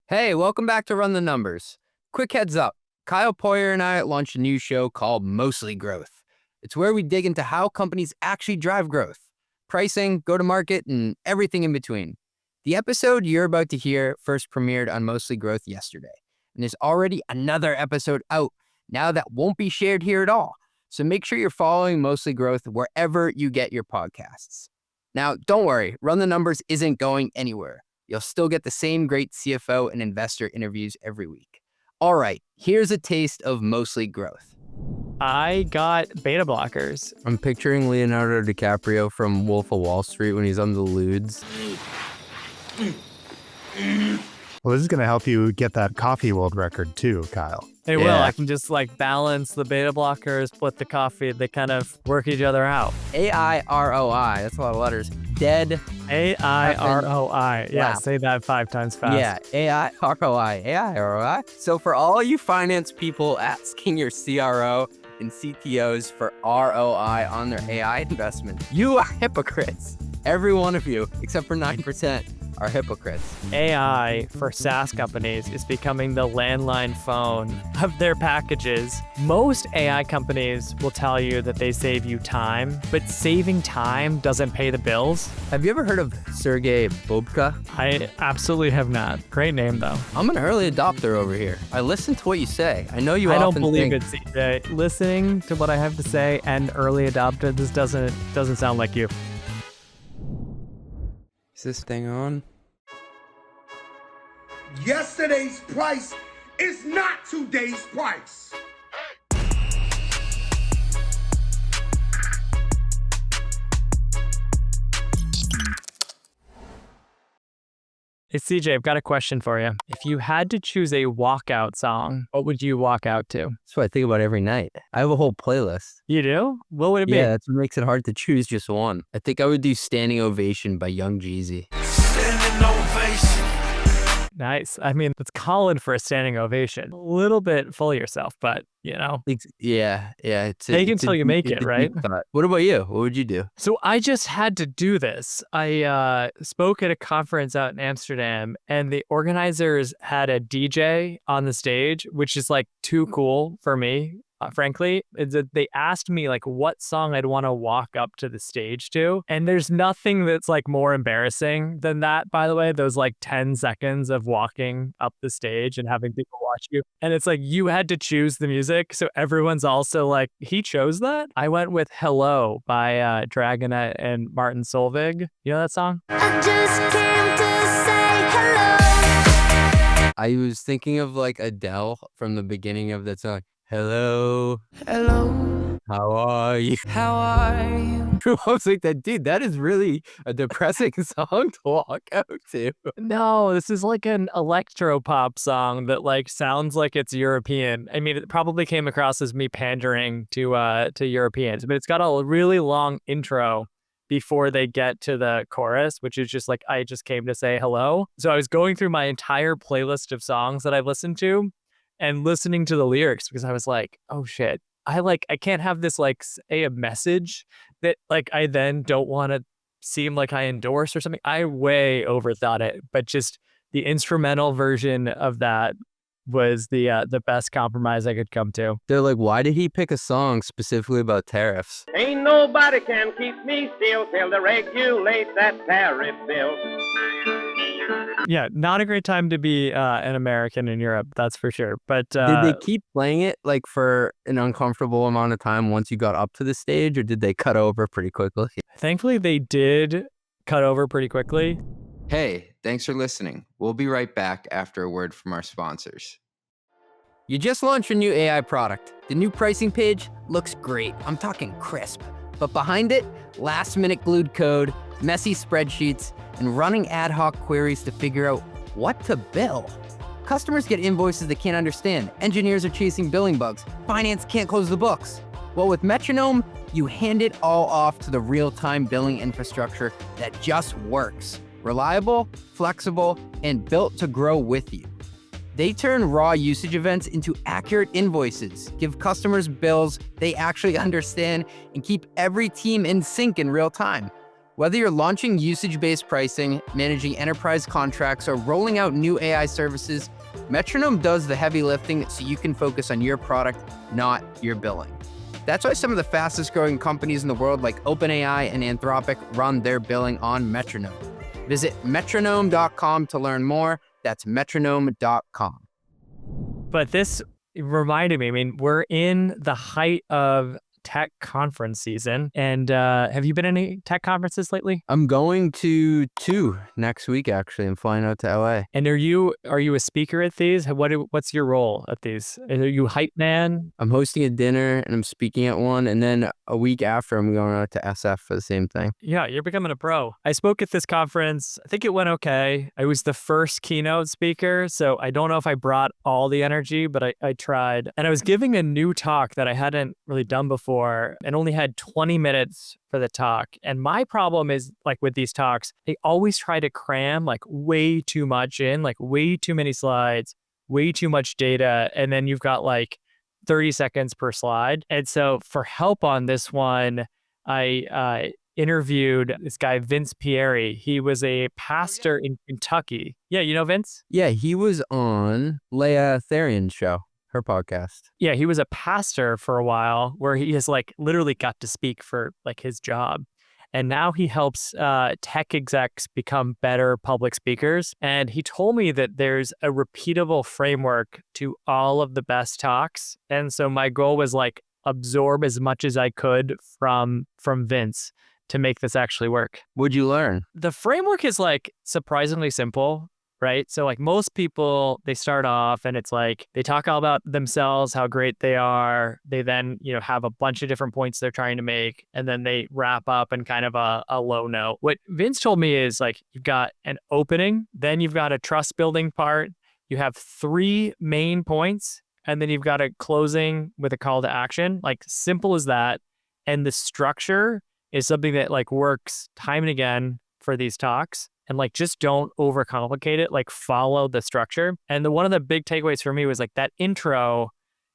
Hey, welcome back to Run the Numbers. Quick heads up, Kyle Poyer and I launched a new show called Mostly Growth. It's where we dig into how companies actually drive growth, pricing, go-to-market, and everything in between. The episode you're about to hear first premiered on Mostly Growth yesterday, and there's already another episode out now that won't be shared here at all. So make sure you're following Mostly Growth wherever you get your podcasts. Now, don't worry, Run the Numbers isn't going anywhere. You'll still get the same great CFO and investor interviews every week. All right, here's a taste of Mostly Growth. I got beta blockers. I'm picturing Leonardo DiCaprio from Wolf of Wall Street when he's on the lewds. Well, this is going to help you get that coffee world record too, Kyle. It will. I can just balance the beta blockers, split the coffee. They kind of work each other out. AI ROI. That's a lot of letters. Dead. AI ROI. Yeah, say that 5 times fast. Yeah, AI ROI. AI ROI. So for all you finance people asking your CRO and CTOs for ROI on their AI investment, you are hypocrites. Every one of you, except for 9%. Are hypocrites. AI for SaaS companies is becoming the landline phone of their packages. Most AI companies will tell you that they save you time, but saving time doesn't pay the bills. Have you ever heard of Sergey Bobka? I absolutely have not. Great name, though. I'm an early adopter over here. I listen to what you say. I know you I often don't believe think... it, CJ. Listening to what I have to say and early adopter, this doesn't sound like you. Is this thing on? Yesterday's price is not today's price. Hey, CJ, I've got a question for you. If you had to choose a walkout song, what would you walk out to? That's what I think about every night. I have a whole playlist. You do? What would it be? Yeah, that's what makes it hard to choose just one. I think I would do Standing Ovation by Young Jeezy. Standing ovation. Nice. I mean, it's calling for a standing ovation. A little bit full of yourself, but, Yeah. Take it until you make it, right? What about you? What would you do? So I just had to do this. I spoke at a conference out in Amsterdam, and the organizers had a DJ on the stage, which is too cool for me. Frankly, they asked me what song I'd want to walk up to the stage to. And there's nothing that's more embarrassing than that, by the way, those 10 seconds of walking up the stage and having people watch you. And it's you had to choose the music. So everyone's also he chose that. I went with Hello by Dragonette and Martin Solveig. You know that song? I just came to say hello. I was thinking of Adele from the beginning of that song. Hello. Hello. How are you? How are you? I was like, that is really a depressing song to walk out to. No, this is an electro pop song that sounds like it's European. I mean, it probably came across as me pandering to Europeans, but it's got a really long intro before they get to the chorus, which is just I just came to say hello. So I was going through my entire playlist of songs that I've listened to and listening to the lyrics because I was oh shit, I can't have this say a message that I then don't want to seem like I endorse or something. I way overthought it, but just the instrumental version of that was the best compromise I could come to. They're why did he pick a song specifically about tariffs? Ain't nobody can keep me still till they regulate that tariff bill. Yeah, not a great time to be an American in Europe, that's for sure. But did they keep playing it for an uncomfortable amount of time once you got up to the stage, or did they cut over pretty quickly? Thankfully, they did cut over pretty quickly. Hey, thanks for listening. We'll be right back after a word from our sponsors. You just launched a new AI product. The new pricing page looks great. I'm talking crisp. But behind it, last-minute glued code, messy spreadsheets, and running ad hoc queries to figure out what to bill. Customers get invoices they can't understand. Engineers are chasing billing bugs. Finance can't close the books. Well, with Metronome, you hand it all off to the real-time billing infrastructure that just works. Reliable, flexible, and built to grow with you. They turn raw usage events into accurate invoices, give customers bills they actually understand, and keep every team in sync in real time. Whether you're launching usage-based pricing, managing enterprise contracts, or rolling out new AI services, Metronome does the heavy lifting so you can focus on your product, not your billing. That's why some of the fastest growing companies in the world like OpenAI and Anthropic run their billing on Metronome. Visit metronome.com to learn more. That's metronome.com. But this reminded me, I mean, we're in the height of tech conference season. And have you been to any tech conferences lately? I'm going to 2 next week, actually. I'm flying out to LA. And are you a speaker at these? What's your role at these? Are you hype man? I'm hosting a dinner and I'm speaking at one. And then a week after, I'm going out to SF for the same thing. Yeah, you're becoming a pro. I spoke at this conference. I think it went okay. I was the first keynote speaker, so I don't know if I brought all the energy, but I tried. And I was giving a new talk that I hadn't really done before and only had 20 minutes for the talk. And my problem is, like, with these talks, they always try to cram like way too much in, like way too many slides, way too much data. And then you've got like 30 seconds per slide. And so for help on this one, I interviewed this guy, Vince Pieri. He was a pastor in Kentucky. Yeah, you know Vince? Yeah, he was on Leah Therian's show, her podcast. Yeah, he was a pastor for a while where he has like literally got to speak for like his job. And now he helps tech execs become better public speakers. And he told me that there's a repeatable framework to all of the best talks. And so my goal was like absorb as much as I could from Vince to make this actually work. What'd you learn? The framework is like surprisingly simple, right? So like most people, they start off and it's like they talk all about themselves, how great they are. They then, have a bunch of different points they're trying to make, and then they wrap up in kind of a low note. What Vince told me is like you've got an opening, then you've got a trust building part, you have 3 main points, and then you've got a closing with a call to action. Like simple as that. And the structure is something that like works time and again for these talks. And like, just don't overcomplicate it, like follow the structure. And one of the big takeaways for me was like that intro,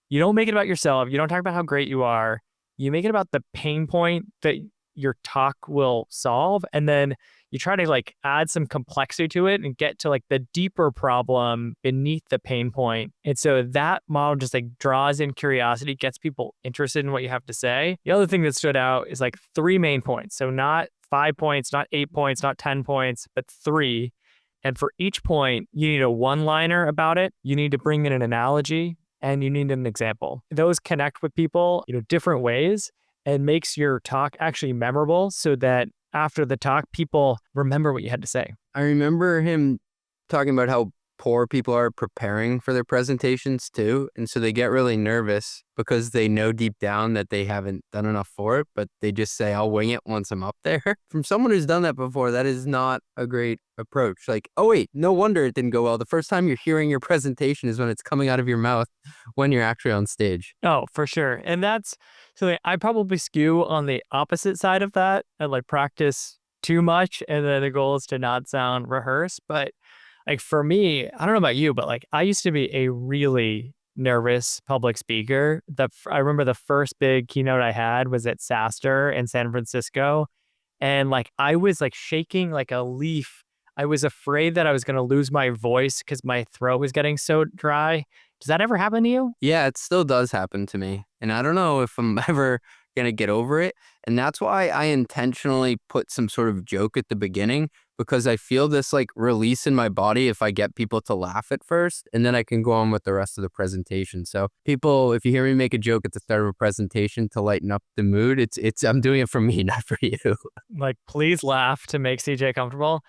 you don't make it about yourself. You don't talk about how great you are. You make it about the pain point that your talk will solve. And then you try to like add some complexity to it and get to like the deeper problem beneath the pain point. And so that model just like draws in curiosity, gets people interested in what you have to say. The other thing that stood out is like 3 main points. So not 5 points, not 8 points, not 10 points, but 3. And for each point, you need a one-liner about it. You need to bring in an analogy and you need an example. Those connect with people, different ways, and makes your talk actually memorable so that after the talk, people remember what you had to say. I remember him talking about how poor people are preparing for their presentations too. And so they get really nervous because they know deep down that they haven't done enough for it, but they just say, I'll wing it once I'm up there. From someone who's done that before, that is not a great approach. Like, oh wait, no wonder it didn't go well. The first time you're hearing your presentation is when it's coming out of your mouth when you're actually on stage. Oh, for sure. And that's, so I probably skew on the opposite side of that. I like practice too much. And then the goal is to not sound rehearsed. But like for me, I don't know about you, but like I used to be a really nervous public speaker. I remember the first big keynote I had was at SaaStr in San Francisco. And like I was like shaking like a leaf. I was afraid that I was going to lose my voice because my throat was getting so dry. Does that ever happen to you? Yeah, it still does happen to me. And I don't know if I'm ever going to get over it. And that's why I intentionally put some sort of joke at the beginning, because I feel this like release in my body if I get people to laugh at first, and then I can go on with the rest of the presentation. So people, if you hear me make a joke at the start of a presentation to lighten up the mood, it's I'm doing it for me, not for you. Like, please laugh to make CJ comfortable.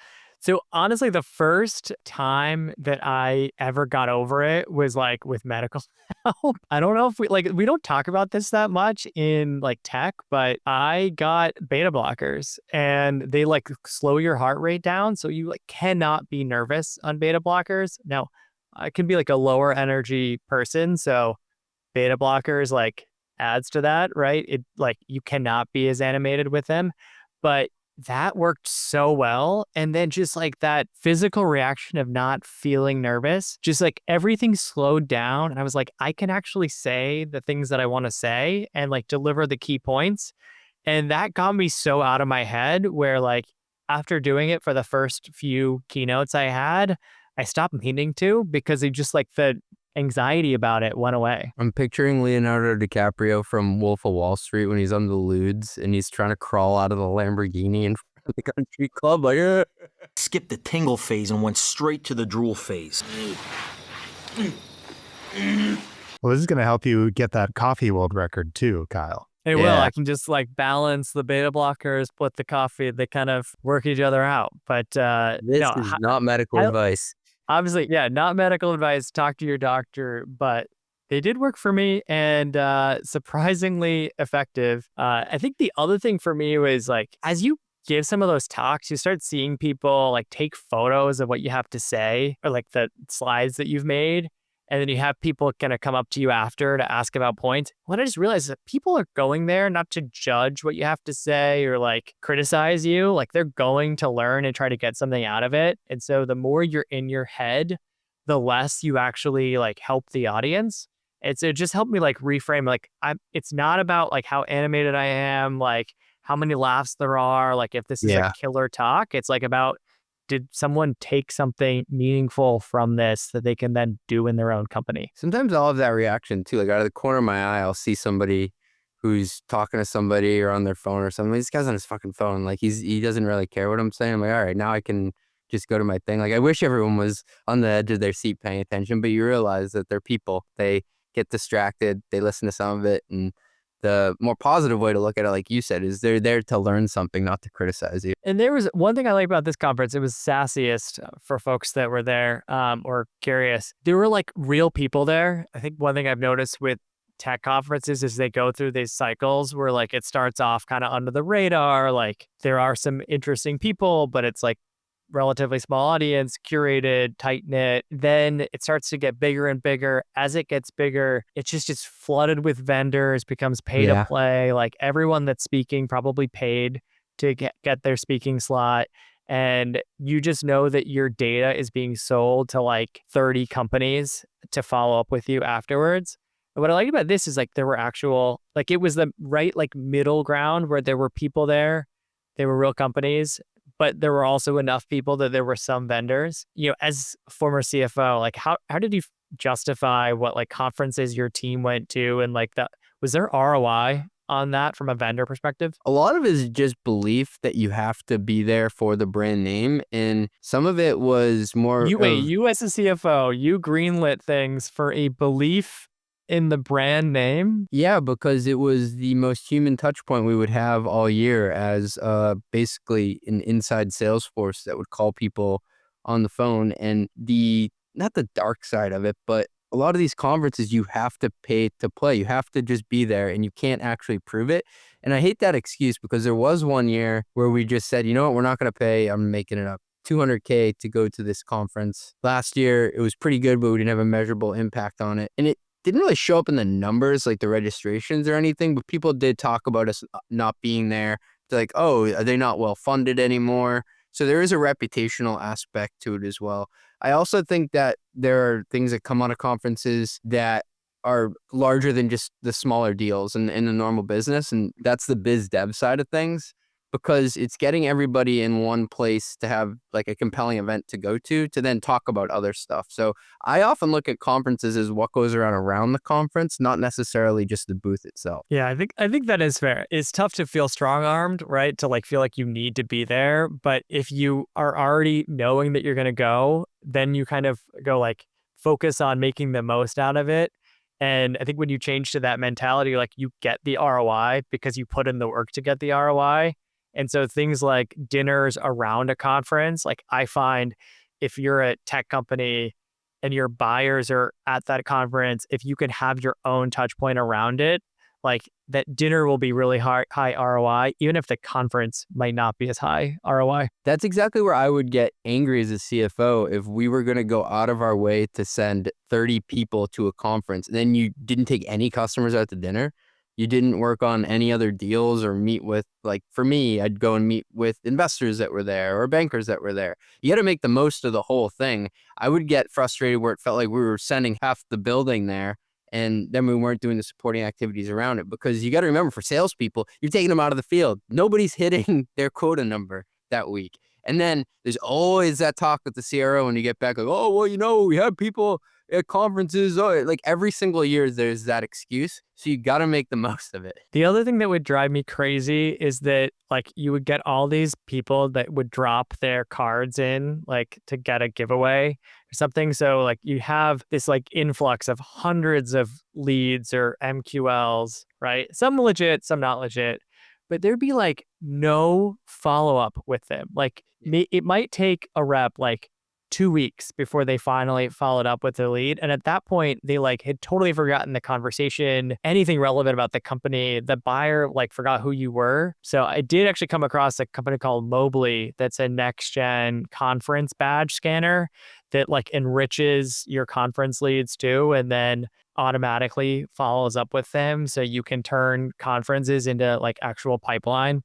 So honestly, the first time that I ever got over it was like with medical help. I don't know if we don't talk about this that much in like tech, but I got beta blockers and they like slow your heart rate down. So you like cannot be nervous on beta blockers. Now, I can be like a lower energy person. So beta blockers like adds to that, right? It like you cannot be as animated with them, but that worked so well. And then just like that physical reaction of not feeling nervous, just like everything slowed down. And I was like, I can actually say the things that I want to say and like deliver the key points. And that got me so out of my head where like after doing it for the first few keynotes I had, I stopped needing to because it just like the anxiety about it went away. I'm picturing Leonardo DiCaprio from Wolf of Wall Street when he's on the lewds and he's trying to crawl out of the Lamborghini in front of the country club. Like, Skipped the tingle phase and went straight to the drool phase. Well, this is going to help you get that coffee world record too, Kyle. It will. Yeah. I can just like balance the beta blockers, split the coffee. They kind of work each other out. But this no, is not medical advice. obviously, yeah, not medical advice. Talk to your doctor, but they did work for me and surprisingly effective. I think the other thing for me was like, as you give some of those talks, you start seeing people like take photos of what you have to say or like the slides that you've made. And then you have people kind of come up to you after to ask about points. What I just realized is that people are going there not to judge what you have to say or like criticize you. Like they're going to learn and try to get something out of it. And so the more you're in your head, the less you actually like help the audience. It just helped me like reframe like it's not about like how animated I am, like how many laughs there are, like if this is a killer talk. It's like about, did someone take something meaningful from this that they can then do in their own company? Sometimes I'll have that reaction too. Like out of the corner of my eye, I'll see somebody who's talking to somebody or on their phone or something. This guy's on his fucking phone. Like he doesn't really care what I'm saying. I'm like, all right, now I can just go to my thing. Like I wish everyone was on the edge of their seat paying attention, but you realize that they're people. They get distracted. They listen to some of it. And the more positive way to look at it, like you said, is they're there to learn something, not to criticize you. And there was one thing I like about this conference. It was sassiest for folks that were there or curious. There were like real people there. I think one thing I've noticed with tech conferences is they go through these cycles where like it starts off kind of under the radar. Like there are some interesting people, but it's like relatively small audience, curated, tight-knit. Then it starts to get bigger and bigger. As it gets bigger, it's just flooded with vendors, becomes pay to play. Like everyone that's speaking probably paid to get their speaking slot. And you just know that your data is being sold to like 30 companies to follow up with you afterwards. And what I like about this is like there were actual, like it was the right like middle ground where there were people there. They were real companies, but there were also enough people that there were some vendors. You know, as former CFO, like how did you justify what like conferences your team went to and like that? Was there ROI on that from a vendor perspective? A lot of it is just belief that you have to be there for the brand name. And some of it was more you as a CFO, you greenlit things for a belief in the brand name? Yeah, because it was the most human touch point we would have all year as basically an inside sales force that would call people on the phone. And not the dark side of it, but a lot of these conferences, you have to pay to play. You have to just be there and you can't actually prove it. And I hate that excuse because there was one year where we just said, you know what, we're not going to pay. I'm making it up. $200K to go to this conference. Last year, it was pretty good, but we didn't have a measurable impact on it. And it didn't really show up in the numbers, like the registrations or anything, but people did talk about us not being there. They're like, oh, are they not well funded anymore? So there is a reputational aspect to it as well. I also think that there are things that come out of conferences that are larger than just the smaller deals in the normal business. And that's the biz dev side of things, because it's getting everybody in one place to have like a compelling event to go to then talk about other stuff. So I often look at conferences as what goes around the conference, not necessarily just the booth itself. Yeah, I think that is fair. It's tough to feel strong-armed, right? To like feel like you need to be there. But if you are already knowing that you're going to go, then you kind of go like focus on making the most out of it. And I think when you change to that mentality, like you get the ROI because you put in the work to get the ROI. And so things like dinners around a conference, like I find if you're a tech company and your buyers are at that conference, if you can have your own touch point around it, like that dinner will be really high ROI, even if the conference might not be as high ROI. That's exactly where I would get angry as a CFO if we were going to go out of our way to send 30 people to a conference and then you didn't take any customers out to dinner. You didn't work on any other deals or meet with, like for me, I'd go and meet with investors that were there or bankers that were there. You got to make the most of the whole thing. I would get frustrated where it felt like we were sending half the building there And then we weren't doing the supporting activities around it, because you got to remember, for salespeople, you're taking them out of the field. Nobody's hitting their quota number that week. And then there's always that talk with the CRO when you get back, like, oh, well, we have people at conferences. Oh, like every single year there's that excuse. So you got to make the most of it. The other thing that would drive me crazy is that like you would get all these people that would drop their cards in like to get a giveaway or something. So like you have this like influx of hundreds of leads or MQLs, right? Some legit, some not legit. But there'd be like no follow-up with them. Like it might take a rep like 2 weeks before they finally followed up with the lead. And at that point, they like had totally forgotten the conversation, anything relevant about the company. The buyer like forgot who you were. So I did actually come across a company called Mobley that's a next-gen conference badge scanner that like enriches your conference leads too, and then automatically follows up with them so you can turn conferences into like actual pipeline.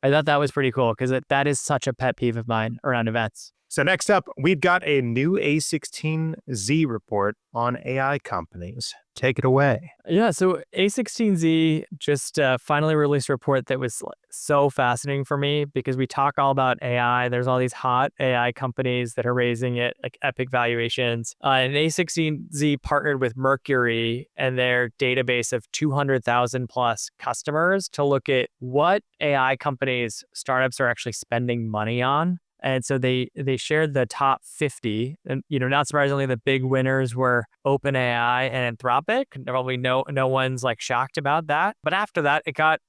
I thought that was pretty cool because that is such a pet peeve of mine around events. So next up, we've got a new A16Z report on AI companies. Take it away. Yeah, so A16Z just finally released a report that was so fascinating for me because we talk all about AI. There's all these hot AI companies that are raising it like epic valuations. And A16Z partnered with Mercury and their database of 200,000 plus customers to look at what AI companies, startups are actually spending money on. And so they shared the top 50, and not surprisingly, the big winners were OpenAI and Anthropic. Probably no one's like shocked about that. But after that, it got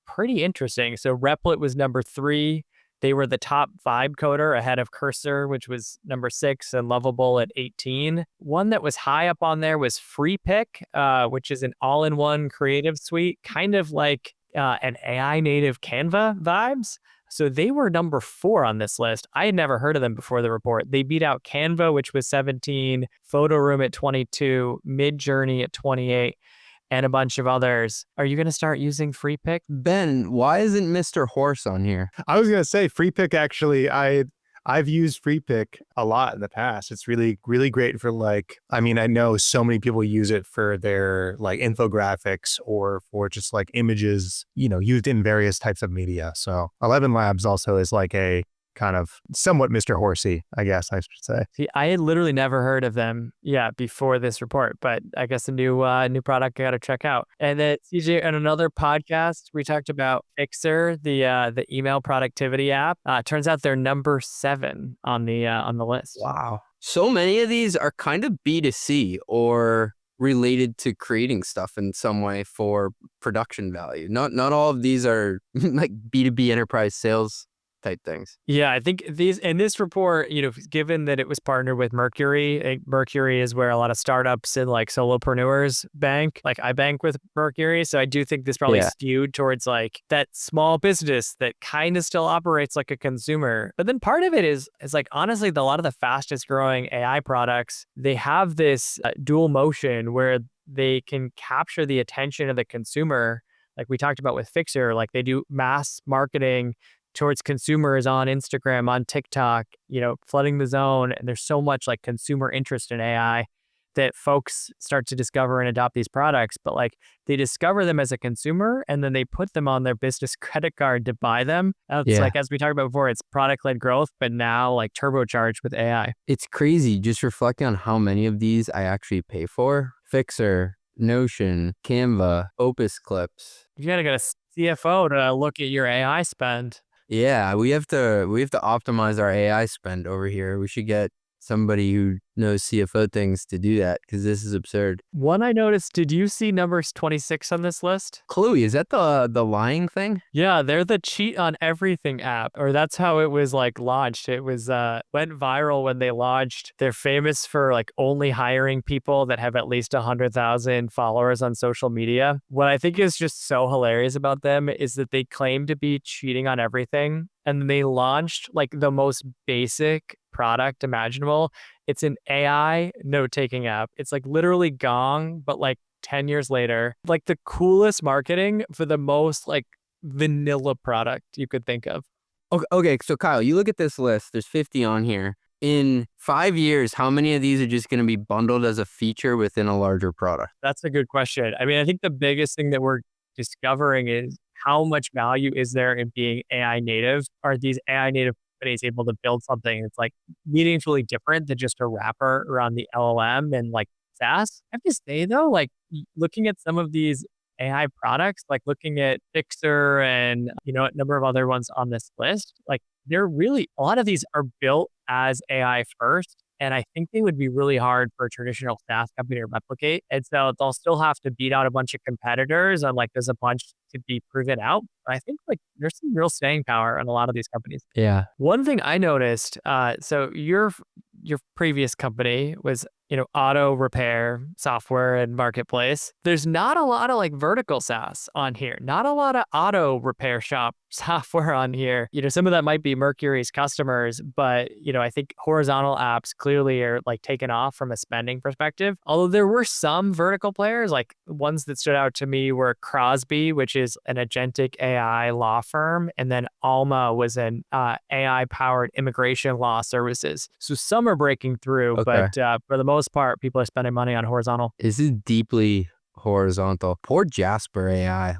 pretty interesting. So Replit was number 3. They were the top vibe coder ahead of Cursor, which was number 6, and Lovable at 18. One that was high up on there was FreePick, which is an all-in-one creative suite, kind of like an AI native Canva vibes. So they were number 4 on this list. I had never heard of them before the report. They beat out Canva, which was 17, PhotoRoom at 22, Midjourney at 28, and a bunch of others. Are you going to start using FreePick? Ben, why isn't Mr. Horse on here? I was going to say FreePick, actually, I've used FreePick a lot in the past. It's really, really great for I know so many people use it for their like infographics or for just like images, used in various types of media. So 11 Labs also is like a kind of somewhat Mr. Horsey, I guess I should say. See, I had literally never heard of them, before this report, but I guess a new product I got to check out. And then CJ, on another podcast, we talked about Fixyer, the email productivity app. Turns out they're number 7 on the list. Wow. So many of these are kind of B2C or related to creating stuff in some way for production value. Not all of these are like B2B enterprise sales type things. Yeah, I think in this report, given that it was partnered with Mercury, Mercury is where a lot of startups and like solopreneurs bank. Like I bank with Mercury. So I do think this probably skewed towards like that small business that kind of still operates like a consumer. But then part of it is like, honestly, a lot of the fastest growing AI products, they have this dual motion where they can capture the attention of the consumer. Like we talked about with Fixyer, like they do mass marketing towards consumers on Instagram, on TikTok, flooding the zone. And there's so much like consumer interest in AI that folks start to discover and adopt these products. But like they discover them as a consumer and then they put them on their business credit card to buy them. It's like, as we talked about before, it's product-led growth, but now like turbocharged with AI. It's crazy just reflecting on how many of these I actually pay for. Fixer, Notion, Canva, Opus Clips. You got to get a CFO to look at your AI spend. Yeah, we have to optimize our AI spend over here. We should get somebody who knows CFO things to do that because this is absurd. One I noticed, did you see numbers 26 on this list? Chloe, is that the lying thing? Yeah, they're the cheat on everything app, or that's how it was like launched. It was went viral when they launched. They're famous for like only hiring people that have at least 100,000 followers on social media. What I think is just so hilarious about them is that they claim to be cheating on everything, and they launched like the most basic product imaginable. It's an AI note-taking app. It's like literally Gong, but like 10 years later. Like the coolest marketing for the most like vanilla product you could think of. Okay, so Kyle, you look at this list. There's 50 on here. in 5 years, how many of these are just going to be bundled as a feature within a larger product? That's a good question. I mean, I think the biggest thing that we're discovering is how much value is there in being AI native? Are these AI native companies able to build something that's like meaningfully different than just a wrapper around the LLM and like SaaS? I have to say though, like looking at some of these AI products, like looking at Fixer and, a number of other ones on this list, like they're really, a lot of these are built as AI first. And I think they would be really hard for a traditional SaaS company to replicate. And so they'll still have to beat out a bunch of competitors and like there's a bunch to be proven out. But I think like there's some real staying power in a lot of these companies. Yeah. One thing I noticed, so your previous company was, auto repair software and marketplace. There's not a lot of like vertical SaaS on here, not a lot of auto repair shop software on here. Some of that might be Mercury's customers, but, I think horizontal apps clearly are like taken off from a spending perspective. Although there were some vertical players, like ones that stood out to me were Crosby, which is an agentic AI law firm. And then Alma was an AI powered immigration law services. So some are breaking through, but for the most part, people are spending money on horizontal. This is deeply horizontal. Poor Jasper AI.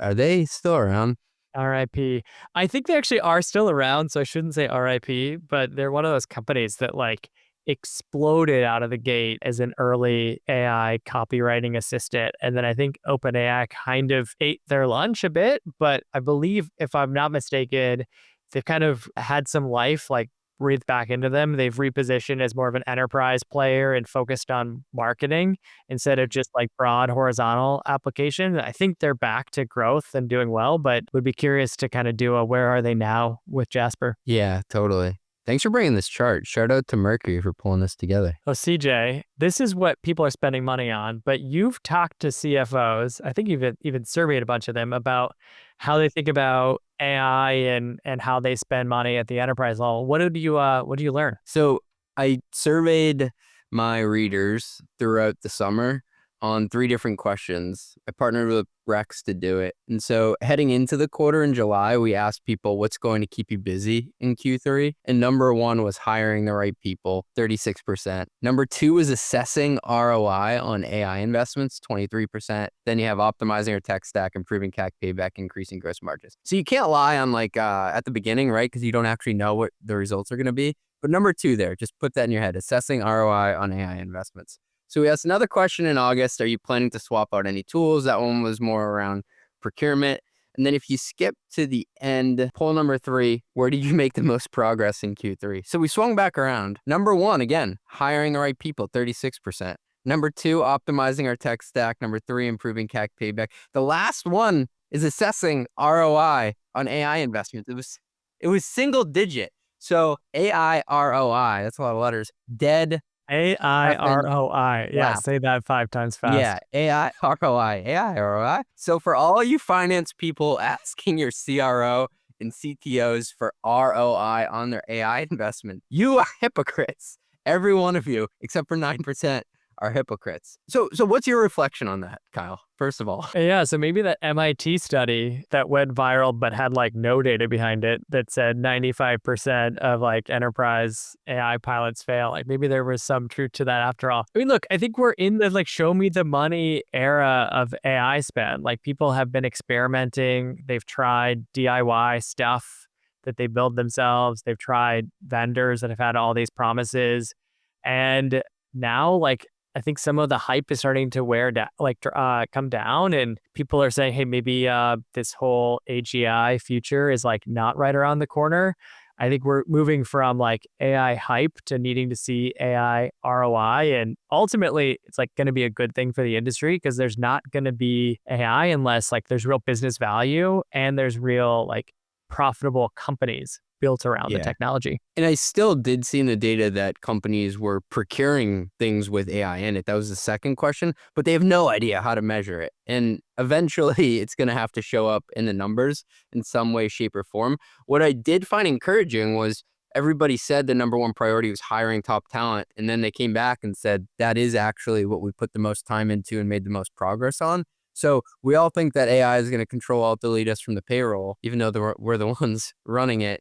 Are they still around? RIP. I think they actually are still around, so I shouldn't say RIP, but they're one of those companies that like exploded out of the gate as an early AI copywriting assistant. And then I think OpenAI kind of ate their lunch a bit, but I believe, if I'm not mistaken, they've kind of had some life like breathed back into them. They've repositioned as more of an enterprise player and focused on marketing instead of just like broad horizontal application. I think they're back to growth and doing well, but would be curious to kind of do a where are they now with Jasper? Yeah, totally. Thanks for bringing this chart. Shout out to Mercury for pulling this together. Oh, CJ, this is what people are spending money on, but you've talked to CFOs. I think you've even surveyed a bunch of them about how they think about AI and how they spend money at the enterprise level. What do you learn? So I surveyed my readers throughout the summer on 3 different questions. I partnered with Rex to do it. And so heading into the quarter in July, we asked people what's going to keep you busy in Q3. And number 1 was hiring the right people, 36%. Number 2 was assessing ROI on AI investments, 23%. Then you have optimizing your tech stack, improving CAC payback, increasing gross margins. So you can't lie on like at the beginning, right? Because you don't actually know what the results are going to be. But number 2 there, just put that in your head, assessing ROI on AI investments. So we asked another question in August. Are you planning to swap out any tools? That one was more around procurement. And then if you skip to the end, poll number 3, where did you make the most progress in Q3? So we swung back around. Number 1, again, hiring the right people, 36%. Number 2, optimizing our tech stack. Number 3, improving CAC payback. The last one is assessing ROI on AI investments. It was single digit. So AI ROI, that's a lot of letters, dead AI ROI. Yeah, say that 5 times fast. Yeah, AI ROI. So for all you finance people asking your CRO and CTOs for ROI on their AI investment, you are hypocrites. Every one of you, except for 9%, are hypocrites. So what's your reflection on that, Kyle, first of all? Yeah, so maybe that MIT study that went viral but had like no data behind it that said 95% of like enterprise AI pilots fail. Like maybe there was some truth to that after all. I mean, look, I think we're in the like show me the money era of AI spend. Like people have been experimenting. They've tried DIY stuff that they build themselves. They've tried vendors that have had all these promises. And now like I think some of the hype is starting to come down, and people are saying, hey, maybe this whole AGI future is like not right around the corner. I think we're moving from like AI hype to needing to see AI ROI. And ultimately, it's like going to be a good thing for the industry because there's not going to be AI unless like there's real business value and there's real like profitable companies built around the technology. And I still did see in the data that companies were procuring things with AI in it. That was the second question, but they have no idea how to measure it. And eventually it's going to have to show up in the numbers in some way, shape, or form. What I did find encouraging was everybody said the number 1 priority was hiring top talent. And then they came back and said, that is actually what we put the most time into and made the most progress on. So we all think that AI is going to control alt delete us from the payroll, even though we're the ones running it.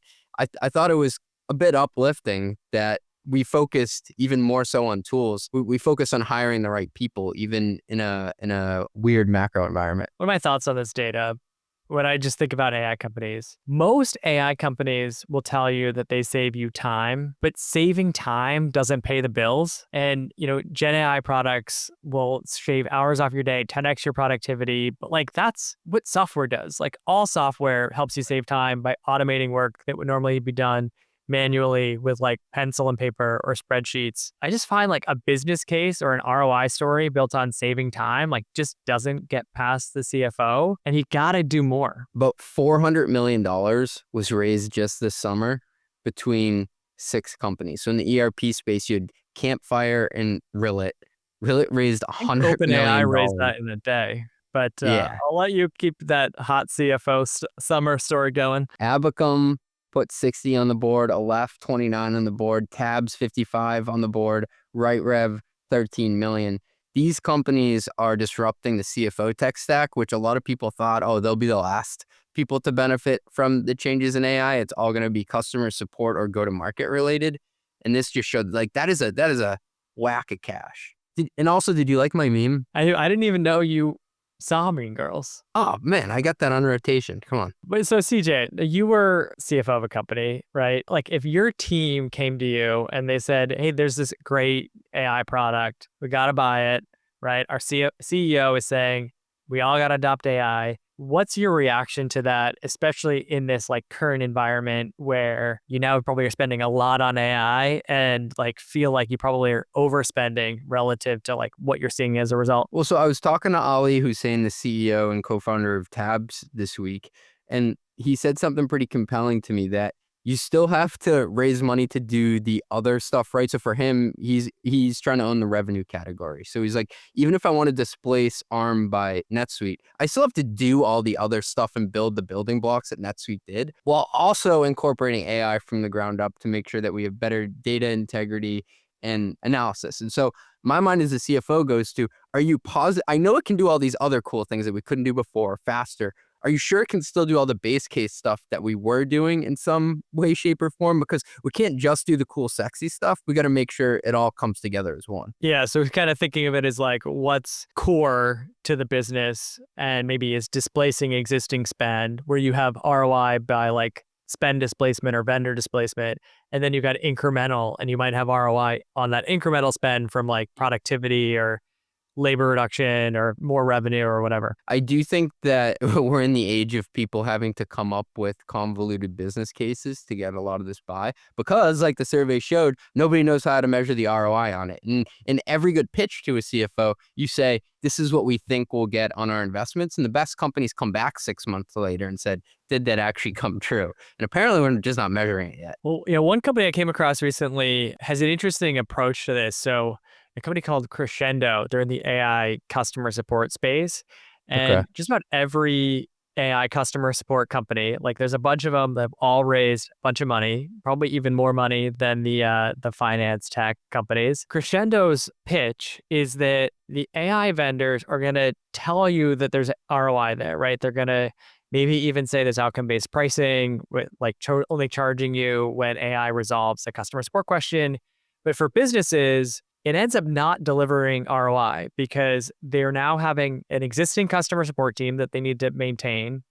I thought it was a bit uplifting that we focused even more so on tools. We focus on hiring the right people, even in a weird macro environment. What are my thoughts on this data? When I just think about AI companies, most AI companies will tell you that they save you time, but saving time doesn't pay the bills. And, Gen AI products will shave hours off your day, 10x your productivity. But like, that's what software does. Like, all software helps you save time by automating work that would normally be done manually with like pencil and paper or spreadsheets. I just find like a business case or an ROI story built on saving time like just doesn't get past the CFO, and he got to do more. About $400 million was raised just this summer between 6 companies. So in the ERP space, you had Campfire and Rillet. Rillet raised $100 million. OpenAI raised that in a day. But I'll let you keep that hot CFO summer story going. Abacum put 60 on the board, Aleph 29 on the board, Tabs 55 on the board, RightRev 13 million. These companies are disrupting the CFO tech stack, which a lot of people thought, oh, they'll be the last people to benefit from the changes in AI. It's all going to be customer support or go-to-market related. And this just showed like that is a whack of cash. And also, did you like my meme? I didn't even know you saw Mean Girls. Oh man, I got that on rotation. Come on. But so CJ, you were CFO of a company, right? Like if your team came to you and they said, hey, there's this great AI product, we got to buy it, right? Our CEO is saying, we all got to adopt AI. What's your reaction to that, especially in this like current environment where you now probably are spending a lot on AI and like feel like you probably are overspending relative to like what you're seeing as a result? Well, so I was talking to Ali Hussein, the CEO and co-founder of Tabs this week, and he said something pretty compelling to me that you still have to raise money to do the other stuff, right? So for him, he's trying to own the revenue category. So he's like, even if I want to displace ARM by NetSuite, I still have to do all the other stuff and build the building blocks that NetSuite did, while also incorporating AI from the ground up to make sure that we have better data integrity and analysis. And so my mind as a CFO goes to, are you positive? I know it can do all these other cool things that we couldn't do before faster. Are you sure it can still do all the base case stuff that we were doing in some way, shape, or form? Because we can't just do the cool, sexy stuff. We got to make sure it all comes together as one. Yeah. So kind of thinking of it as like what's core to the business and maybe is displacing existing spend where you have ROI by like spend displacement or vendor displacement. And then you've got incremental and you might have ROI on that incremental spend from like productivity or labor reduction or more revenue or whatever. I do think that we're in the age of people having to come up with convoluted business cases to get a lot of this by, because like the survey showed, nobody knows how to measure the ROI on it. And in every good pitch to a CFO, you say, this is what we think we'll get on our investments. And the best companies come back 6 months later and said, did that actually come true? And apparently we're just not measuring it yet. Well, one company I came across recently has an interesting approach to this. So a company called Crescendo, they're in the AI customer support space. And just about every AI customer support company, like there's a bunch of them that have all raised a bunch of money, probably even more money than the finance tech companies. Crescendo's pitch is that the AI vendors are going to tell you that there's ROI there, right? They're going to maybe even say there's outcome-based pricing, with like only charging you when AI resolves a customer support question. But for businesses, it ends up not delivering ROI because they're now having an existing customer support team that they need to maintain.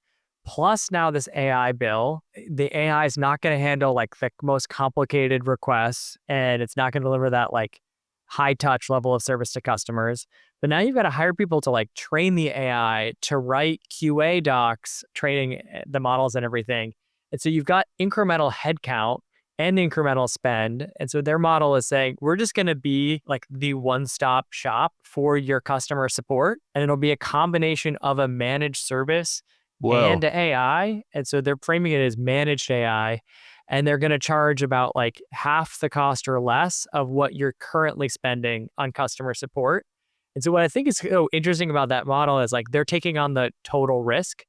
Plus now this AI bill, the AI is not going to handle like the most complicated requests and it's not going to deliver that like high touch level of service to customers. But now you've got to hire people to like train the AI to write QA docs, training the models and everything. And so you've got incremental headcount and incremental spend. And so their model is saying, we're just going to be like the one-stop shop for your customer support. And it'll be a combination of a managed service and AI. And so they're framing it as managed AI. And they're going to charge about like half the cost or less of what you're currently spending on customer support. And so what I think is so interesting about that model is like they're taking on the total risk.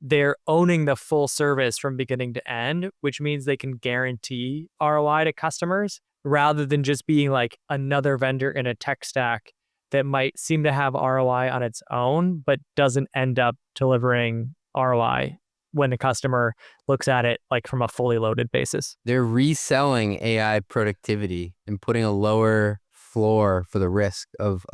They're owning the full service from beginning to end, which means they can guarantee ROI to customers rather than just being like another vendor in a tech stack that might seem to have ROI on its own, but doesn't end up delivering ROI when a customer looks at it like from a fully loaded basis. They're reselling AI productivity and putting a lower floor for the risk of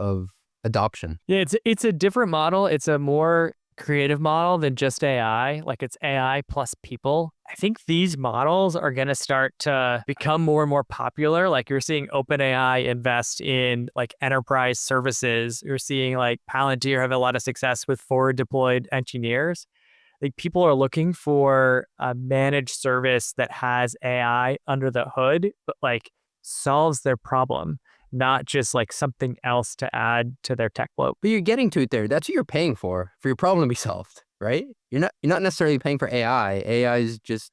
adoption. Yeah, it's a different model. It's a more creative model than just AI. Like it's AI plus people. I think these models are going to start to become more and more popular. Like you're seeing OpenAI invest in like enterprise services. You're seeing like Palantir have a lot of success with forward deployed engineers. Like people are looking for a managed service that has AI under the hood, but like solves their problem, not just like something else to add to their tech flow. But you're getting to it there. That's what you're paying for your problem to be solved, right? You're not necessarily paying for AI. AI is just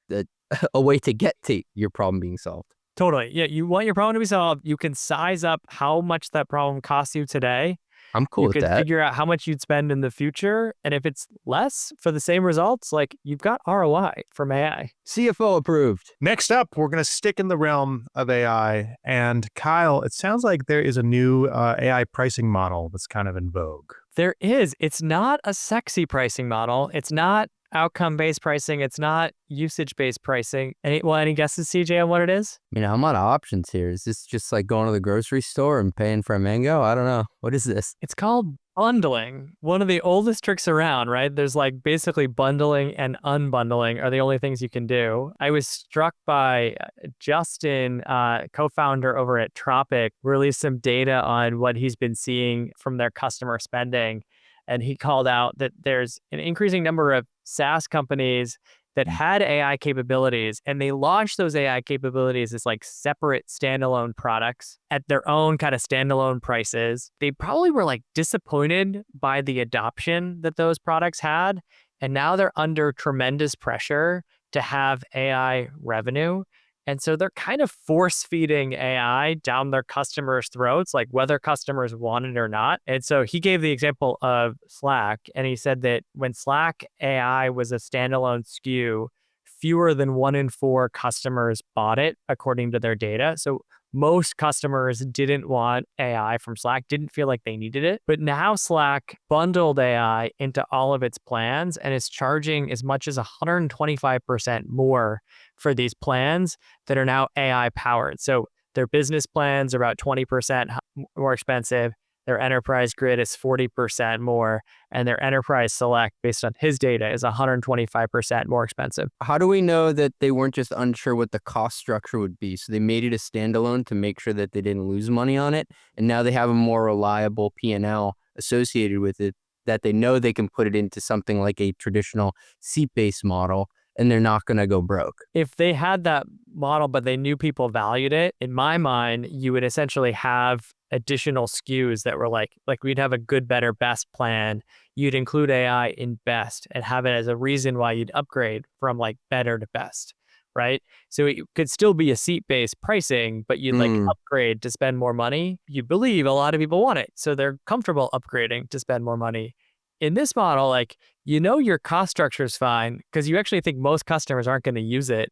a way to get to your problem being solved. Totally. Yeah, you want your problem to be solved. You can size up how much that problem costs you today. I'm cool you with could that. figure out how much you'd spend in the future. And if it's less for the same results, like you've got ROI from AI. CFO approved. Next up, we're going to stick in the realm of AI. And Kyle, it sounds like there is a new AI pricing model that's kind of in vogue. There is. It's not a sexy pricing model. It's not outcome-based pricing. It's not usage-based pricing. Any guesses, CJ, on what it is? I mean, I'm out of options here. Is this just like going to the grocery store and paying for a mango? I don't know. What is this? It's called bundling. One of the oldest tricks around, right? There's like basically bundling and unbundling are the only things you can do. I was struck by Justin, co-founder over at Tropic, released some data on what he's been seeing from their customer spending. And he called out that there's an increasing number of SaaS companies that had AI capabilities, and they launched those AI capabilities as like separate standalone products at their own kind of standalone prices. They probably were like disappointed by the adoption that those products had, and now they're under tremendous pressure to have AI revenue. And so they're kind of force feeding AI down their customers' throats, like whether customers want it or not. And so he gave the example of Slack, and he said that when Slack AI was a standalone SKU, fewer than 1 in 4 customers bought it, according to their data. So most customers didn't want AI from Slack, didn't feel like they needed it. But now Slack bundled AI into all of its plans and is charging as much as 125% more for these plans that are now AI powered. So their business plans are about 20% more expensive. Their enterprise grid is 40% more, and their enterprise select, based on his data, is 125% more expensive. How do we know that they weren't just unsure what the cost structure would be? So they made it a standalone to make sure that they didn't lose money on it. And now they have a more reliable P&L associated with it that they know they can put it into something like a traditional seat-based model, and they're not going to go broke. If they had that model, but they knew people valued it, in my mind, you would essentially have additional SKUs that were like we'd have a good, better, best plan. You'd include AI in best and have it as a reason why you'd upgrade from like better to best, right? So it could still be a seat-based pricing, but you'd like upgrade to spend more money. You believe a lot of people want it, so they're comfortable upgrading to spend more money. In this model, like, you know, your cost structure is fine because you actually think most customers aren't going to use it.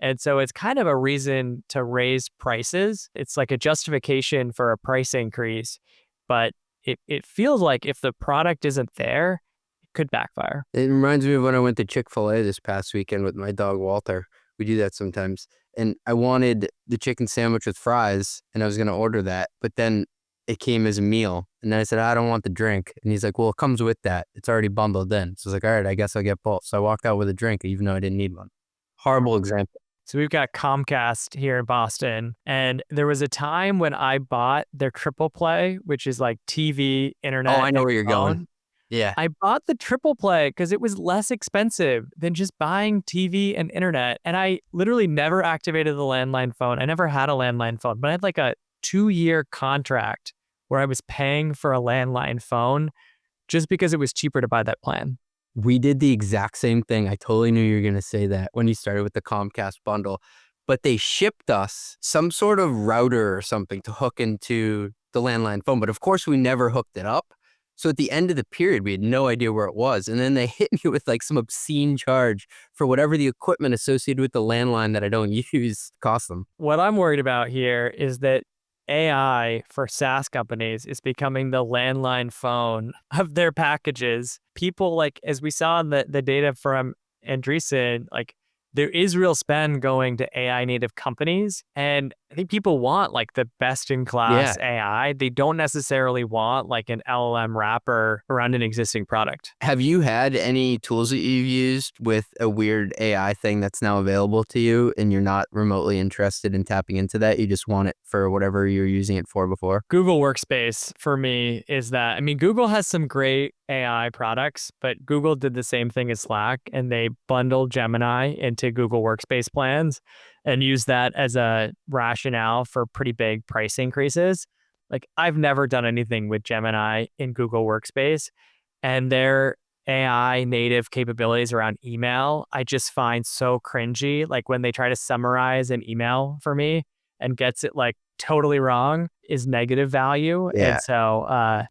And so it's kind of a reason to raise prices. It's like a justification for a price increase, but it feels like if the product isn't there, it could backfire. It reminds me of when I went to Chick-fil-A this past weekend with my dog, Walter. We do that sometimes. And I wanted the chicken sandwich with fries, and I was going to order that. But then it came as a meal. And then I said, I don't want the drink. And he's like, well, it comes with that. It's already bundled in. So I was like, all right, I guess I'll get both. So I walked out with a drink, even though I didn't need one. Horrible example. So we've got Comcast here in Boston. And there was a time when I bought their triple play, which is like TV, internet. Oh, I know where you're phone. going. Yeah. I bought the triple play because it was less expensive than just buying TV and internet. And I literally never activated the landline phone. I never had a landline phone, but I had like a 2-year contract where I was paying for a landline phone just because it was cheaper to buy that plan. We did the exact same thing. I totally knew you were going to say that when you started with the Comcast bundle, but they shipped us some sort of router or something to hook into the landline phone. But of course, we never hooked it up. So at the end of the period, we had no idea where it was. And then they hit me with like some obscene charge for whatever the equipment associated with the landline that I don't use cost them. What I'm worried about here is that AI for SaaS companies is becoming the landline phone of their packages. People, like, as we saw in the data from Andreessen, like there is real spend going to AI native companies. And I think people want like the best in class AI. They don't necessarily want like an LLM wrapper around an existing product. Have you had any tools that you've used with a weird AI thing that's now available to you and you're not remotely interested in tapping into that? You just want it for whatever you're using it for before? Google Workspace for me is that, I mean, Google has some great AI products, but Google did the same thing as Slack and they bundled Gemini into Google Workspace plans and used that as a rationale for pretty big price increases. Like I've never done anything with Gemini in Google Workspace, and their AI native capabilities around email, I just find so cringy. Like when they try to summarize an email for me and gets it like totally wrong is negative value. Yeah. And so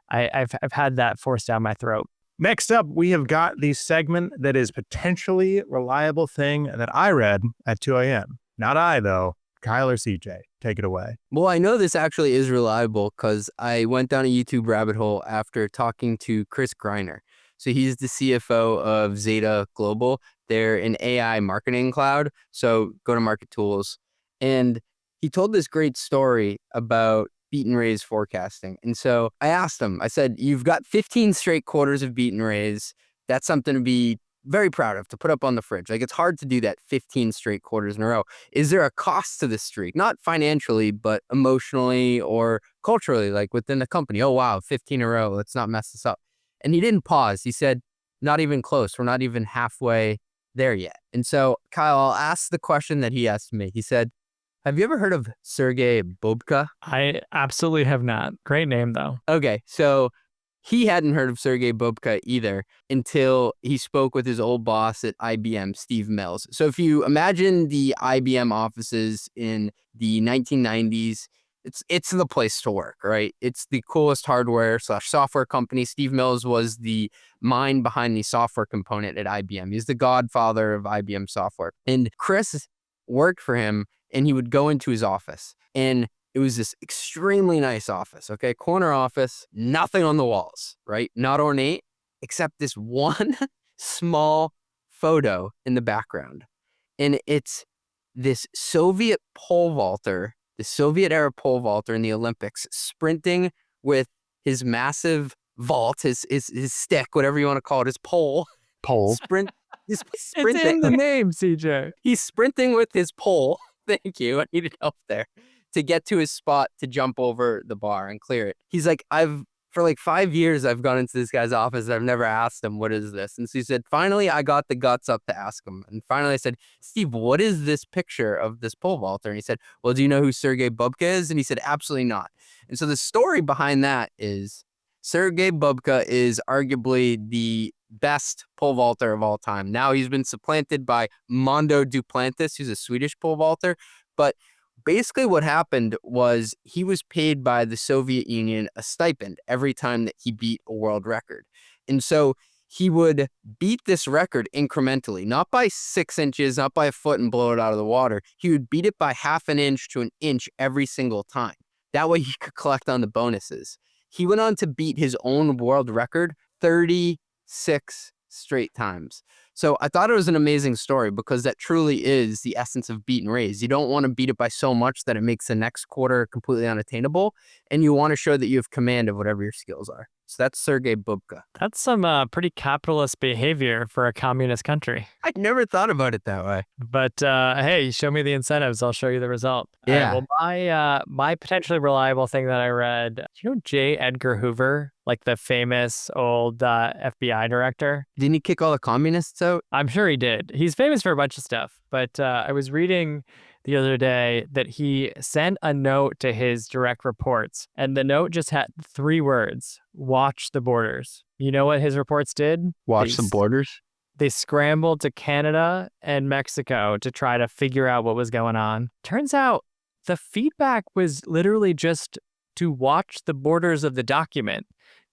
I've had that forced down my throat. Next up, we have got the segment that is potentially reliable thing that I read at 2 a.m. Not I, though. Kyle or CJ, take it away. Well, I know this actually is reliable because I went down a YouTube rabbit hole after talking to Chris Greiner. So he's the CFO of Zeta Global. They're an AI marketing cloud, so go-to-market tools. And he told this great story about beat and raise forecasting. And so I asked him, I said, you've got 15 straight quarters of beat and raise. That's something to be very proud of, to put up on the fridge. Like it's hard to do that 15 straight quarters in a row. Is there a cost to this streak? Not financially, but emotionally or culturally, like within the company. Oh, wow, 15 in a row. Let's not mess this up. And he didn't pause. He said, not even close. We're not even halfway there yet. And so, Kyle, I'll ask the question that he asked me. He said, have you ever heard of Sergey Bubka? I absolutely have not. Great name, though. Okay, so he hadn't heard of Sergey Bubka either until he spoke with his old boss at IBM, Steve Mills. So if you imagine the IBM offices in the 1990s, it's the place to work, right? It's the coolest hardware/software company. Steve Mills was the mind behind the software component at IBM. He's the godfather of IBM software. And Chris worked for him, and he would go into his office, and it was this extremely nice office, okay? Corner office, nothing on the walls, right? Not ornate, except this one small photo in the background. And it's this Soviet pole vaulter, the Soviet era pole vaulter in the Olympics, sprinting with his massive vault, his stick, whatever you want to call it, his pole. He's sprinting. It's in the name, CJ. He's sprinting with his pole. Thank you. I needed help there. To get to his spot to jump over the bar and clear it. He's like, for like 5 years, I've gone into this guy's office. I've never asked him, what is this? And so he said, finally, I got the guts up to ask him. And finally I said, Steve, what is this picture of this pole vaulter? And he said, well, do you know who Sergey Bubka is? And he said, absolutely not. And so the story behind that is Sergey Bubka is arguably the best pole vaulter of all time. Now he's been supplanted by Mondo Duplantis, who's a Swedish pole vaulter. But basically what happened was he was paid by the Soviet Union a stipend every time that he beat a world record. And so he would beat this record incrementally, not by 6 inches, not by a foot and blow it out of the water. He would beat it by half an inch to an inch every single time. That way he could collect on the bonuses. He went on to beat his own world record 36 straight times. So I thought it was an amazing story because that truly is the essence of beat and raise. You don't want to beat it by so much that it makes the next quarter completely unattainable. And you want to show that you have command of whatever your skills are. So that's Sergey Bubka. That's some pretty capitalist behavior for a communist country. I never thought about it that way. But hey, show me the incentives. I'll show you the result. Yeah. All right, well, my potentially reliable thing that I read, you know J. Edgar Hoover, like the famous old FBI director? Didn't he kick all the communists out? I'm sure he did. He's famous for a bunch of stuff. But I was reading the other day that he sent a note to his direct reports, and the note just had 3 words: watch the borders. You know what his reports did? Watch the borders? They scrambled to Canada and Mexico to try to figure out what was going on. Turns out the feedback was literally just to watch the borders of the document,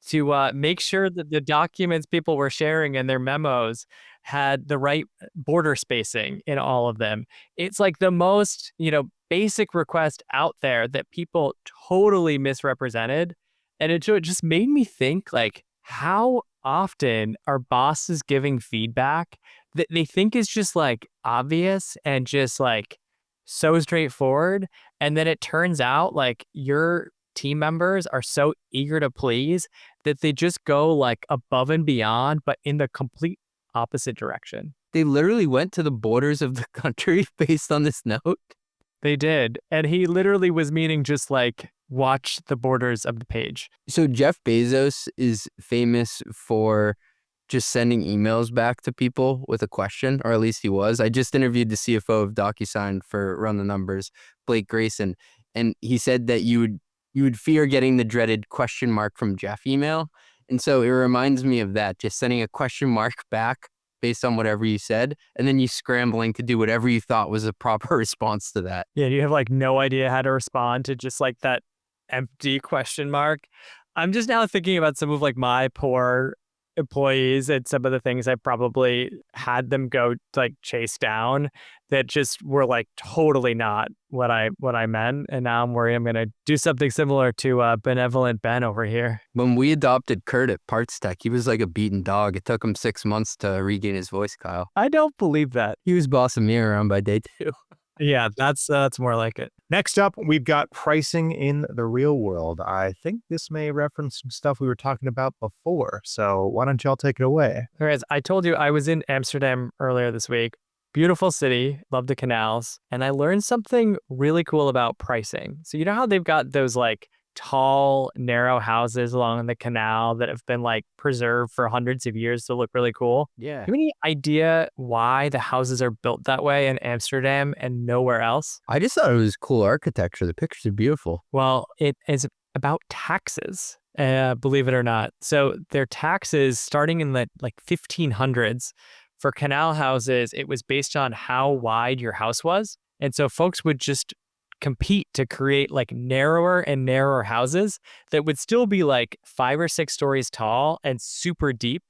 to make sure that the documents people were sharing in their memos had the right border spacing in all of them. It's like the most, basic request out there that people totally misrepresented. And it just made me think, like, how often are bosses giving feedback that they think is just like obvious and just like so straightforward. And then it turns out like your team members are so eager to please that they just go like above and beyond, but in the complete opposite direction. They literally went to the borders of the country based on this note. They did. And he literally was meaning just like watch the borders of the page. So Jeff Bezos is famous for just sending emails back to people with a question, or at least he was. I just interviewed the CFO of DocuSign for Run the Numbers, Blake Grayson, and he said that you would fear getting the dreaded question mark from Jeff email. And so it reminds me of that, just sending a question mark back based on whatever you said, and then you scrambling to do whatever you thought was a proper response to that. Yeah, you have like no idea how to respond to just like that empty question mark. I'm just now thinking about some of like my poor employees and some of the things I probably had them go like chase down that just were like totally not what I meant. And now I'm worried I'm going to do something similar to benevolent Ben over here. When we adopted Kurt at Parts Tech, he was like a beaten dog. It took him 6 months to regain his voice, Kyle. I don't believe that. He was bossing me around by day 2. Yeah, that's more like it. Next up, we've got pricing in the real world. I think this may reference some stuff we were talking about before. So why don't y'all take it away? Whereas I told you I was in Amsterdam earlier this week. Beautiful city, love the canals. And I learned something really cool about pricing. So you know how they've got those like tall, narrow houses along the canal that have been like preserved for hundreds of years to look really cool? Yeah. Do you have any idea why the houses are built that way in Amsterdam and nowhere else? I just thought it was cool architecture. The pictures are beautiful. Well, it is about taxes, believe it or not. So their taxes starting in the like 1500s for canal houses, it was based on how wide your house was. And so folks would just compete to create like narrower and narrower houses that would still be like 5 or 6 stories tall and super deep,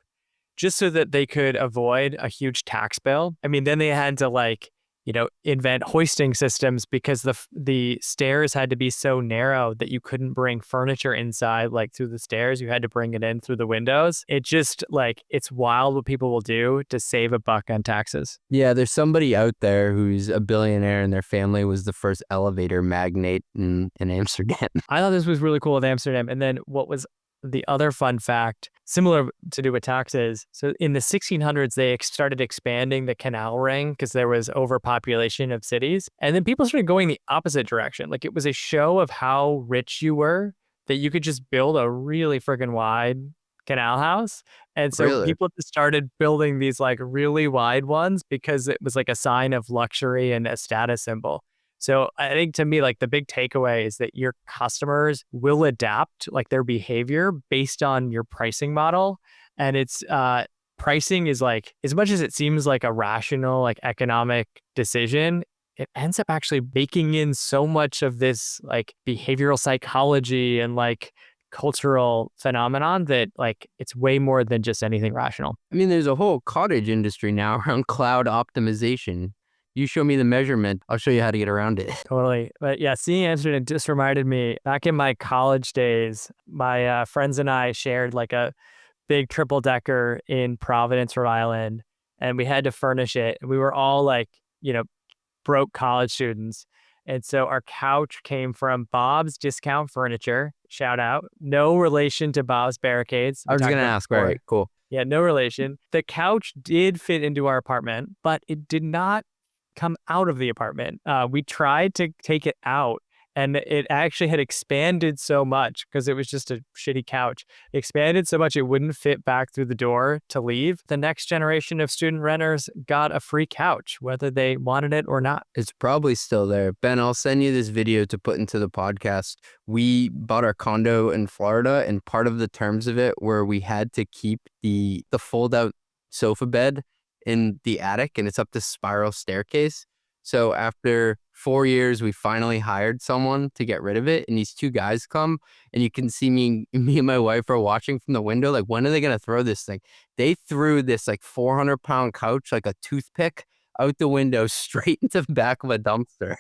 just so that they could avoid a huge tax bill. I mean, then they had to like, you know, invent hoisting systems because the stairs had to be so narrow that you couldn't bring furniture inside like through the stairs. You had to bring it in through the windows. It just like, it's wild what people will do to save a buck on taxes. Yeah, there's somebody out there who's a billionaire and their family was the first elevator magnate in Amsterdam. I thought this was really cool with Amsterdam. And then what was the other fun fact, similar to do with taxes. So in the 1600s, they started expanding the canal ring because there was overpopulation of cities. And then people started going the opposite direction. Like it was a show of how rich you were that you could just build a really freaking wide canal house. And so people just started building these like really wide ones because it was like a sign of luxury and a status symbol. So I think to me, like the big takeaway is that your customers will adapt like their behavior based on your pricing model. And it's pricing is like, as much as it seems like a rational, like economic decision, it ends up actually baking in so much of this like behavioral psychology and like cultural phenomenon that like it's way more than just anything rational. I mean, there's a whole cottage industry now around cloud optimization. You show me the measurement, I'll show you how to get around it. Totally. But yeah, seeing Amsterdam just reminded me, back in my college days, my friends and I shared like a big triple decker in Providence, Rhode Island, and we had to furnish it. We were all like, you know, broke college students. And so our couch came from Bob's Discount Furniture. Shout out. No relation to Bob's Barricades. I was going to ask. All right, cool. Yeah, no relation. The couch did fit into our apartment, but it did not come out of the apartment. We tried to take it out and it actually had expanded so much because it was just a shitty couch. It expanded so much it wouldn't fit back through the door to leave. The next generation of student renters got a free couch, whether they wanted it or not. It's probably still there. Ben, I'll send you this video to put into the podcast. We bought our condo in Florida, and part of the terms of it were we had to keep the fold-out sofa bed in the attic, and it's up this spiral staircase. So after 4 years, we finally hired someone to get rid of it. And these 2 guys come, and you can see me and my wife are watching from the window. Like, when are they going to throw this thing? They threw this like 400-pound couch, like a toothpick, out the window straight into the back of a dumpster.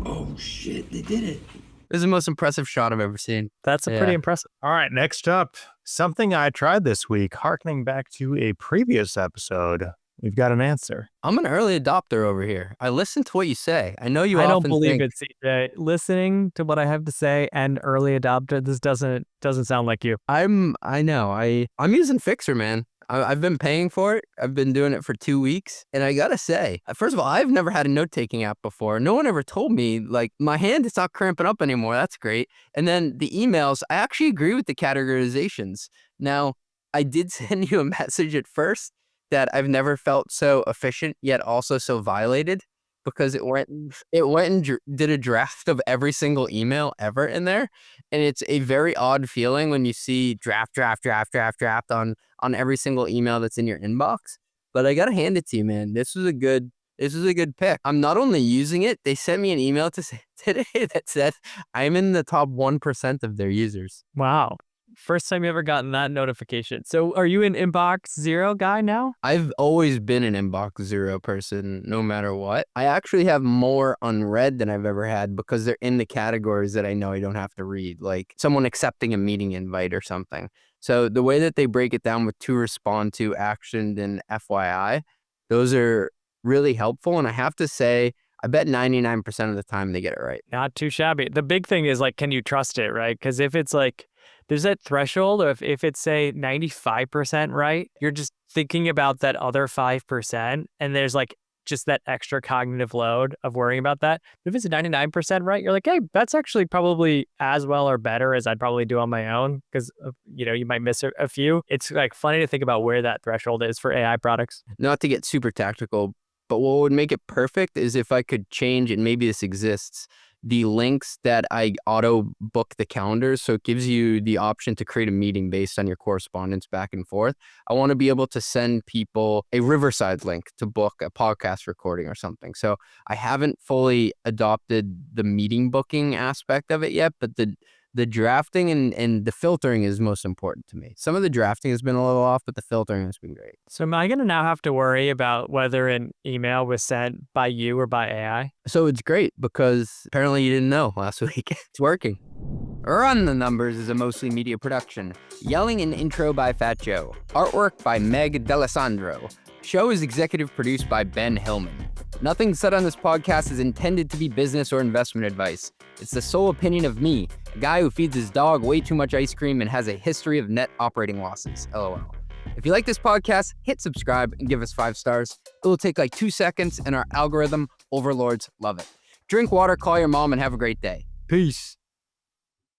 Oh shit, they did it. This is the most impressive shot I've ever seen. That's pretty impressive. All right, next up, Something I tried this week, harkening back to a previous episode. We've got an answer. I'm an early adopter over here. I listen to what you say. I know you I don't often believe think, it, CJ. Listening to what I have to say and early adopter, this doesn't sound like you. I'm using Fixyer, man. I've been paying for it. I've been doing it for 2 weeks. And I gotta say, first of all, I've never had a note-taking app before. No one ever told me, like, my hand is not cramping up anymore. That's great. And then the emails, I actually agree with the categorizations. Now, I did send you a message at first that I've never felt so efficient, yet also so violated, because it went and did a draft of every single email ever in there. And it's a very odd feeling when you see draft on every single email that's in your inbox. But I gotta hand it to you, man. This was a good pick. I'm not only using it, they sent me an email today that said I'm in the top 1% of their users. Wow. First time you ever gotten that notification. So are you an inbox 0 guy now? I've always been an inbox 0 person, no matter what. I actually have more unread than I've ever had because they're in the categories that I know I don't have to read, like someone accepting a meeting invite or something. So the way that they break it down with to respond to, actioned, and FYI, those are really helpful. And I have to say, I bet 99% of the time they get it right. Not too shabby. The big thing is, like, can you trust it, right? Because if it's like, there's that threshold, or if it's, say, 95% right, you're just thinking about that other 5%, and there's, like, just that extra cognitive load of worrying about that. If it's 99% right, you're like, hey, that's actually probably as well or better as I'd probably do on my own, because, you might miss a few. It's, like, funny to think about where that threshold is for AI products. Not to get super tactical, but what would make it perfect is if I could change, and maybe this exists, the links that I auto book the calendars. So it gives you the option to create a meeting based on your correspondence back and forth. I want to be able to send people a Riverside link to book a podcast recording or something. So I haven't fully adopted the meeting booking aspect of it yet, but the drafting and the filtering is most important to me. Some of the drafting has been a little off, but the filtering has been great. So am I going to now have to worry about whether an email was sent by you or by AI? So it's great because apparently you didn't know last week. It's working. Run the Numbers is a mostly media production. Yelling and intro by Fat Joe. Artwork by Meg D'Alessandro. Show is executive produced by Ben Hillman. Nothing said on this podcast is intended to be business or investment advice. It's the sole opinion of me, a guy who feeds his dog way too much ice cream and has a history of net operating losses. LOL. If you like this podcast, hit subscribe and give us 5 stars. It will take like 2 seconds and our algorithm overlords love it. Drink water, call your mom, and have a great day. Peace.